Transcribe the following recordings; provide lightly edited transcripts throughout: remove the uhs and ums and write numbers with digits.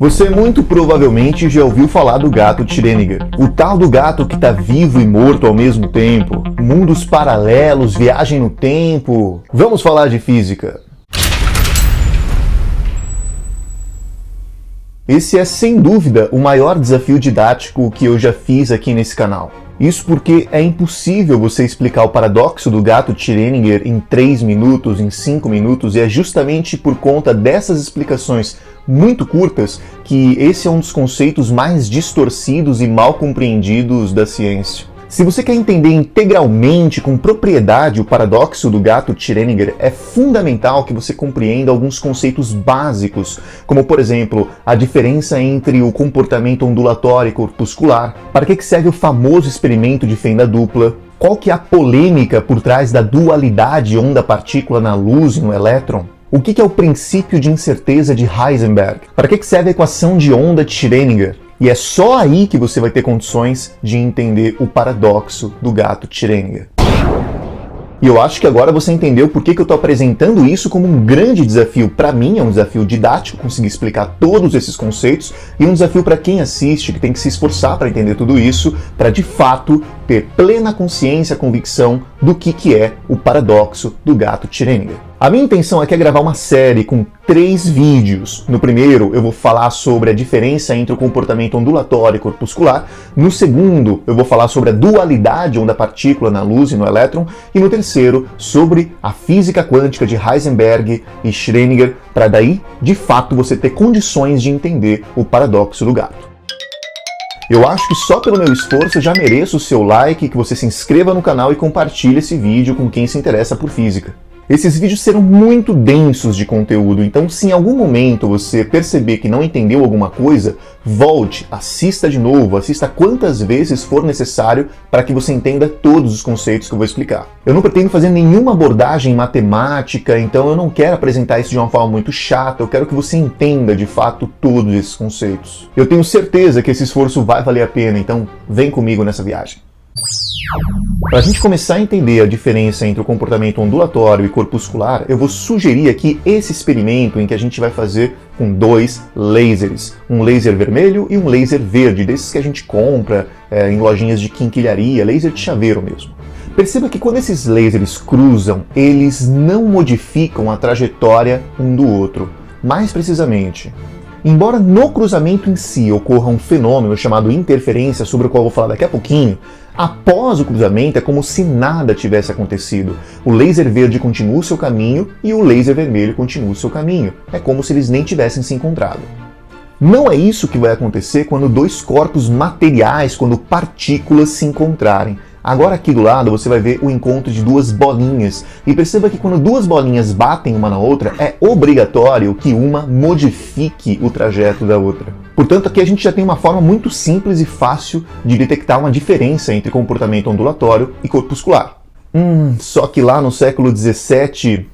Você muito provavelmente já ouviu falar do gato Schrödinger, o tal do gato que está vivo e morto ao mesmo tempo, mundos paralelos, viagem no tempo. Vamos falar de física. Esse é sem dúvida o maior desafio didático que eu já fiz aqui nesse canal. Isso porque é impossível você explicar o paradoxo do gato Schrödinger em 3 minutos, em 5 minutos, e é justamente por conta dessas explicações muito curtas que esse é um dos conceitos mais distorcidos e mal compreendidos da ciência. Se você quer entender integralmente, com propriedade, o paradoxo do gato Schrödinger, é fundamental que você compreenda alguns conceitos básicos, como, por exemplo, a diferença entre o comportamento ondulatório e corpuscular, para que serve o famoso experimento de fenda dupla, qual que é a polêmica por trás da dualidade onda-partícula na luz e no elétron, o que é o princípio de incerteza de Heisenberg, para que serve a equação de onda de Schrödinger. E é só aí que você vai ter condições de entender o paradoxo do gato Schrödinger. E eu acho que agora você entendeu por que eu estou apresentando isso como um grande desafio. Para mim é um desafio didático, conseguir explicar todos esses conceitos, e um desafio para quem assiste, que tem que se esforçar para entender tudo isso, para de fato ter plena consciência, convicção do que é o paradoxo do gato Schrödinger. A minha intenção aqui é gravar uma série com 3 vídeos. No primeiro eu vou falar sobre a diferença entre o comportamento ondulatório e corpuscular. No segundo eu vou falar sobre a dualidade onda-partícula na luz e no elétron. E no terceiro sobre a física quântica de Heisenberg e Schrödinger, para daí, de fato, você ter condições de entender o paradoxo do gato. Eu acho que só pelo meu esforço eu já mereço o seu like, que você se inscreva no canal e compartilhe esse vídeo com quem se interessa por física. Esses vídeos serão muito densos de conteúdo, então se em algum momento você perceber que não entendeu alguma coisa, volte, assista de novo, assista quantas vezes for necessário para que você entenda todos os conceitos que eu vou explicar. Eu não pretendo fazer nenhuma abordagem matemática, então eu não quero apresentar isso de uma forma muito chata, eu quero que você entenda de fato todos esses conceitos. Eu tenho certeza que esse esforço vai valer a pena, então vem comigo nessa viagem. Para a gente começar a entender a diferença entre o comportamento ondulatório e corpuscular, eu vou sugerir aqui esse experimento em que a gente vai fazer com 2 lasers, um laser vermelho e um laser verde, desses que a gente compra em lojinhas de quinquilharia, laser de chaveiro mesmo. Perceba que quando esses lasers cruzam, eles não modificam a trajetória um do outro. Mais precisamente, embora no cruzamento em si ocorra um fenômeno chamado interferência, sobre o qual eu vou falar daqui a pouquinho, após o cruzamento é como se nada tivesse acontecido. O laser verde continua o seu caminho e o laser vermelho continua o seu caminho. É como se eles nem tivessem se encontrado. Não é isso que vai acontecer quando 2 corpos materiais, quando partículas se encontrarem. Agora aqui do lado você vai ver o encontro de 2 bolinhas. E perceba que quando 2 bolinhas batem uma na outra, é obrigatório que uma modifique o trajeto da outra. Portanto, aqui a gente já tem uma forma muito simples e fácil de detectar uma diferença entre comportamento ondulatório e corpuscular. Só que lá no século XVII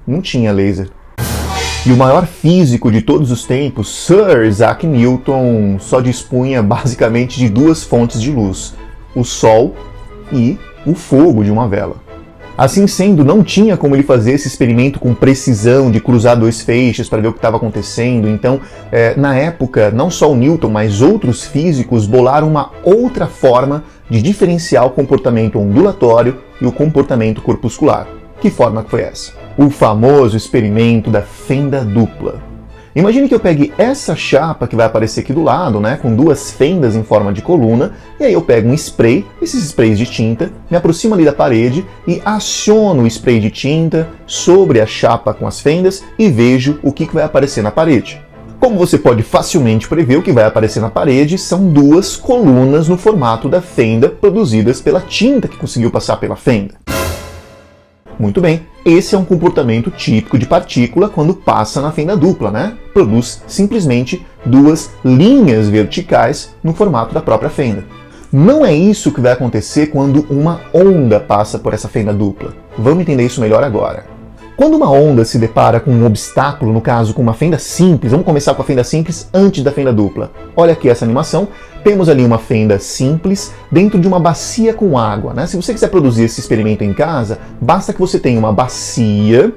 não tinha laser. E o maior físico de todos os tempos, Sir Isaac Newton, só dispunha basicamente de 2 fontes de luz: o Sol e o fogo de uma vela. Assim sendo, não tinha como ele fazer esse experimento com precisão de cruzar 2 feixes para ver o que estava acontecendo. Então, na época, não só o Newton, mas outros físicos bolaram uma outra forma de diferenciar o comportamento ondulatório e o comportamento corpuscular. Que forma que foi essa? O famoso experimento da fenda dupla. Imagine que eu pegue essa chapa que vai aparecer aqui do lado, né, com 2 fendas em forma de coluna, e aí eu pego um spray, esses sprays de tinta, me aproximo ali da parede e aciono o spray de tinta sobre a chapa com as fendas e vejo o que vai aparecer na parede. Como você pode facilmente prever, o que vai aparecer na parede são 2 colunas no formato da fenda produzidas pela tinta que conseguiu passar pela fenda. Muito bem, esse é um comportamento típico de partícula quando passa na fenda dupla, né? Produz simplesmente 2 linhas verticais no formato da própria fenda. Não é isso que vai acontecer quando uma onda passa por essa fenda dupla. Vamos entender isso melhor agora. Quando uma onda se depara com um obstáculo, no caso com uma fenda simples, vamos começar com a fenda simples antes da fenda dupla. Olha aqui essa animação, temos ali uma fenda simples dentro de uma bacia com água, né? Se você quiser produzir esse experimento em casa, basta que você tenha uma bacia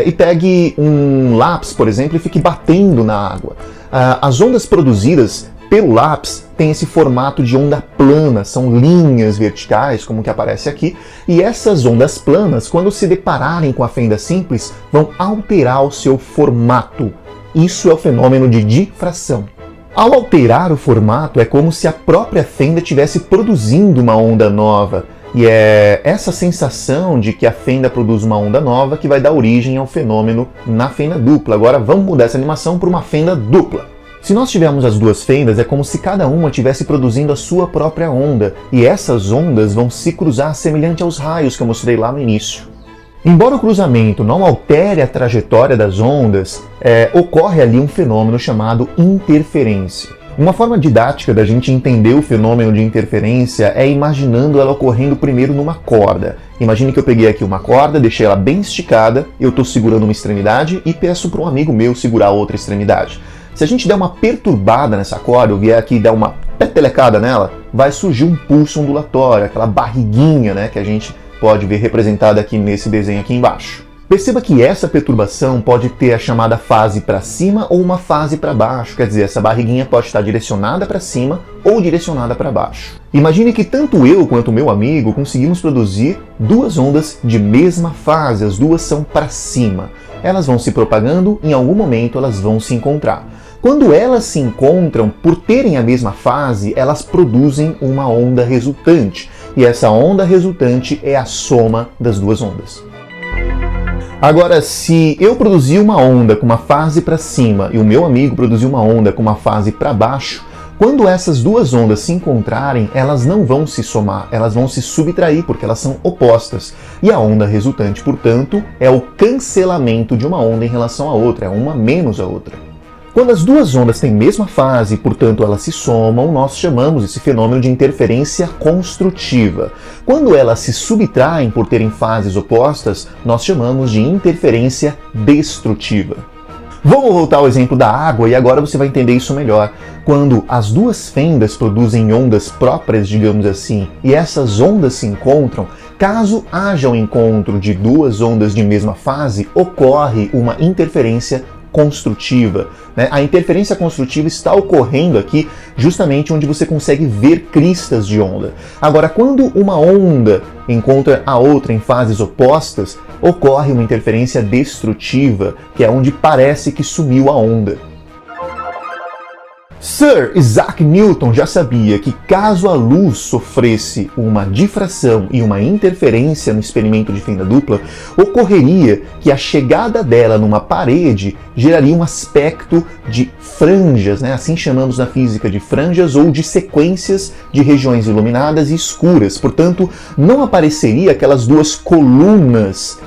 e pegue um lápis, por exemplo, e fique batendo na água. As ondas produzidas pelo lápis tem esse formato de onda plana, são linhas verticais, como que aparece aqui, e essas ondas planas, quando se depararem com a fenda simples, vão alterar o seu formato. Isso é o fenômeno de difração. Ao alterar o formato, é como se a própria fenda estivesse produzindo uma onda nova, e é essa sensação de que a fenda produz uma onda nova que vai dar origem ao fenômeno na fenda dupla. Agora vamos mudar essa animação para uma fenda dupla. Se nós tivermos as duas fendas, é como se cada uma estivesse produzindo a sua própria onda, e essas ondas vão se cruzar semelhante aos raios que eu mostrei lá no início. Embora o cruzamento não altere a trajetória das ondas, ocorre ali um fenômeno chamado interferência. Uma forma didática da gente entender o fenômeno de interferência é imaginando ela ocorrendo primeiro numa corda. Imagine que eu peguei aqui uma corda, deixei ela bem esticada, eu estou segurando uma extremidade e peço para um amigo meu segurar a outra extremidade. Se a gente der uma perturbada nessa corda, eu vier aqui e der uma petelecada nela, vai surgir um pulso ondulatório, aquela barriguinha, né, que a gente pode ver representada aqui nesse desenho aqui embaixo. Perceba que essa perturbação pode ter a chamada fase para cima ou uma fase para baixo, quer dizer, essa barriguinha pode estar direcionada para cima ou direcionada para baixo. Imagine que tanto eu quanto o meu amigo conseguimos produzir duas ondas de mesma fase, as duas são para cima. Elas vão se propagando, em algum momento elas vão se encontrar. Quando elas se encontram, por terem a mesma fase, elas produzem uma onda resultante. E essa onda resultante é a soma das duas ondas. Agora, se eu produzir uma onda com uma fase para cima e o meu amigo produzir uma onda com uma fase para baixo, quando essas duas ondas se encontrarem, elas não vão se somar, elas vão se subtrair, porque elas são opostas. E a onda resultante, portanto, é o cancelamento de uma onda em relação à outra, é uma menos a outra. Quando as duas ondas têm mesma fase, portanto elas se somam, nós chamamos esse fenômeno de interferência construtiva. Quando elas se subtraem por terem fases opostas, nós chamamos de interferência destrutiva. Vamos voltar ao exemplo da água e agora você vai entender isso melhor. Quando as duas fendas produzem ondas próprias, digamos assim, e essas ondas se encontram, caso haja um encontro de duas ondas de mesma fase, ocorre uma interferência construtiva. A interferência construtiva está ocorrendo aqui justamente onde você consegue ver cristas de onda. Agora, quando uma onda encontra a outra em fases opostas, ocorre uma interferência destrutiva, que é onde parece que sumiu a onda. Sir Isaac Newton já sabia que caso a luz sofresse uma difração e uma interferência no experimento de fenda dupla, ocorreria que a chegada dela numa parede geraria um aspecto de franjas, né? Assim chamamos na física de franjas ou de sequências de regiões iluminadas e escuras. Portanto, não apareceria aquelas duas colunas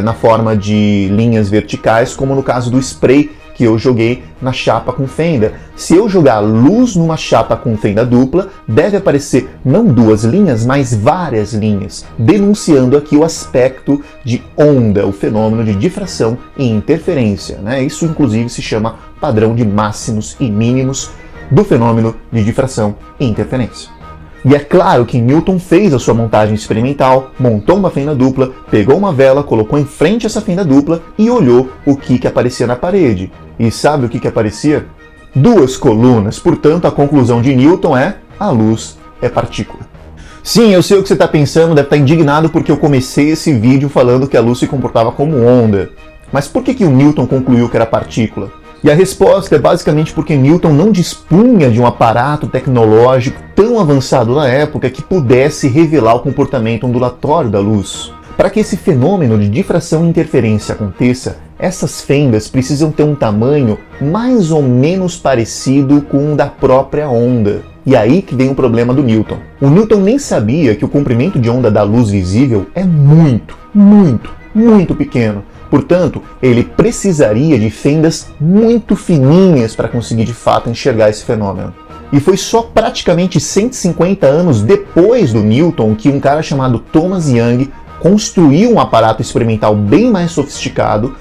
na forma de linhas verticais, como no caso do spray que eu joguei na chapa com fenda. Se eu jogar luz numa chapa com fenda dupla, deve aparecer não duas linhas, mas várias linhas, denunciando aqui o aspecto de onda, o fenômeno de difração e interferência, né? Isso inclusive se chama padrão de máximos e mínimos do fenômeno de difração e interferência. E é claro que Newton fez a sua montagem experimental, montou uma fenda dupla, pegou uma vela, colocou em frente essa fenda dupla e olhou o que aparecia na parede. E sabe o que aparecia? Duas colunas, portanto a conclusão de Newton é: a luz é partícula. Sim, eu sei o que você está pensando, deve estar indignado porque eu comecei esse vídeo falando que a luz se comportava como onda. Mas por que o Newton concluiu que era partícula? E a resposta é basicamente porque Newton não dispunha de um aparato tecnológico tão avançado na época que pudesse revelar o comportamento ondulatório da luz. Para que esse fenômeno de difração e interferência aconteça, essas fendas precisam ter um tamanho mais ou menos parecido com o da própria onda. E aí que vem o problema do Newton. O Newton nem sabia que o comprimento de onda da luz visível é muito pequeno. Portanto, ele precisaria de fendas muito fininhas para conseguir de fato enxergar esse fenômeno. E foi só praticamente 150 anos depois do Newton que um cara chamado Thomas Young construiu um aparato experimental bem mais sofisticado,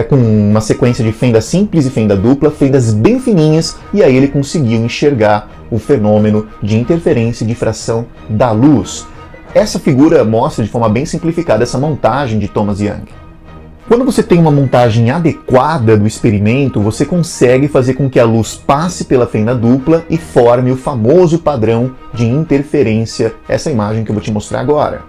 com uma sequência de fenda simples e fenda dupla, fendas bem fininhas, e aí ele conseguiu enxergar o fenômeno de interferência e difração da luz. Essa figura mostra de forma bem simplificada essa montagem de Thomas Young. Quando você tem uma montagem adequada do experimento, você consegue fazer com que a luz passe pela fenda dupla e forme o famoso padrão de interferência, essa imagem que eu vou te mostrar agora.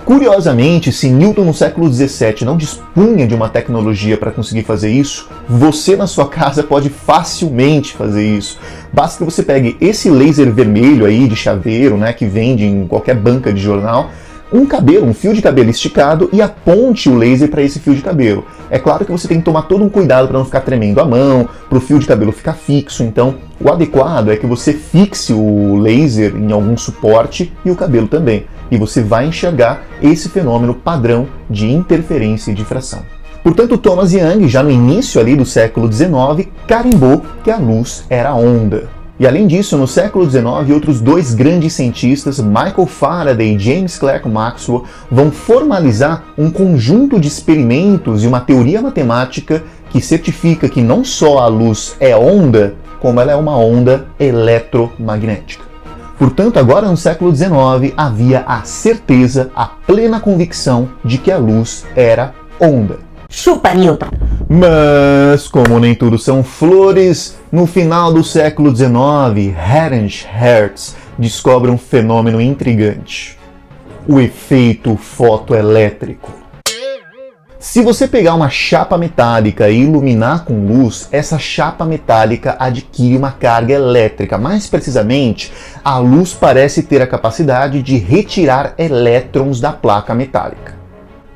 Curiosamente, se Newton no século XVII não dispunha de uma tecnologia para conseguir fazer isso, você na sua casa pode facilmente fazer isso. Basta que você pegue esse laser vermelho aí de chaveiro, né, que vende em qualquer banca de jornal, um fio de cabelo esticado e aponte o laser para esse fio de cabelo. É claro que você tem que tomar todo um cuidado para não ficar tremendo a mão, para o fio de cabelo ficar fixo, então o adequado é que você fixe o laser em algum suporte e o cabelo também. E você vai enxergar esse fenômeno padrão de interferência e difração. Portanto, Thomas Young, já no início ali do século XIX, carimbou que a luz era onda. E além disso, no século XIX, outros dois grandes cientistas, Michael Faraday e James Clerk Maxwell, vão formalizar um conjunto de experimentos e uma teoria matemática que certifica que não só a luz é onda, como ela é uma onda eletromagnética. Portanto, agora no século XIX, havia a certeza, a plena convicção de que a luz era onda. Chupa, Newton! Mas, como nem tudo são flores, no final do século XIX, Heinrich Hertz descobre um fenômeno intrigante: o efeito fotoelétrico. Se você pegar uma chapa metálica e iluminar com luz, essa chapa metálica adquire uma carga elétrica. Mais precisamente, a luz parece ter a capacidade de retirar elétrons da placa metálica.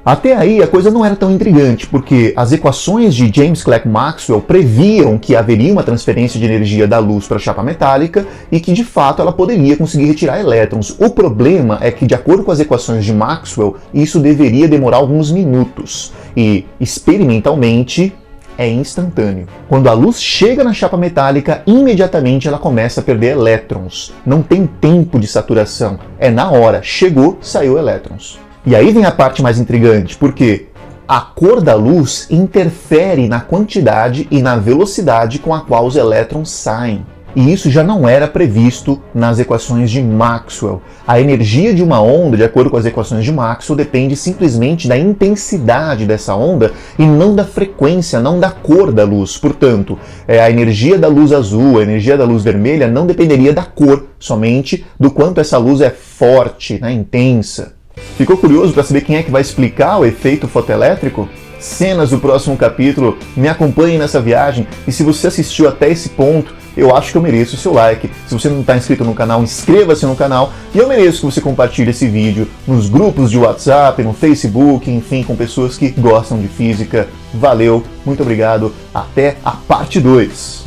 Até aí a coisa não era tão intrigante, porque as equações de James Clerk Maxwell previam que haveria uma transferência de energia da luz para a chapa metálica e que de fato ela poderia conseguir retirar elétrons. O problema é que, de acordo com as equações de Maxwell, isso deveria demorar alguns minutos e, experimentalmente, é instantâneo. Quando a luz chega na chapa metálica, imediatamente ela começa a perder elétrons. Não tem tempo de saturação, é na hora, chegou, saiu elétrons. E aí vem a parte mais intrigante, porque a cor da luz interfere na quantidade e na velocidade com a qual os elétrons saem. E isso já não era previsto nas equações de Maxwell. A energia de uma onda, de acordo com as equações de Maxwell, depende simplesmente da intensidade dessa onda e não da frequência, não da cor da luz. Portanto, a energia da luz azul, a energia da luz vermelha não dependeria da cor, somente do quanto essa luz é forte, né, intensa. Ficou curioso para saber quem é que vai explicar o efeito fotoelétrico? Cenas do próximo capítulo, me acompanhem nessa viagem, e se você assistiu até esse ponto, eu acho que eu mereço o seu like. Se você não está inscrito no canal, inscreva-se no canal, e eu mereço que você compartilhe esse vídeo nos grupos de WhatsApp, no Facebook, enfim, com pessoas que gostam de física. Valeu, muito obrigado, até a parte 2.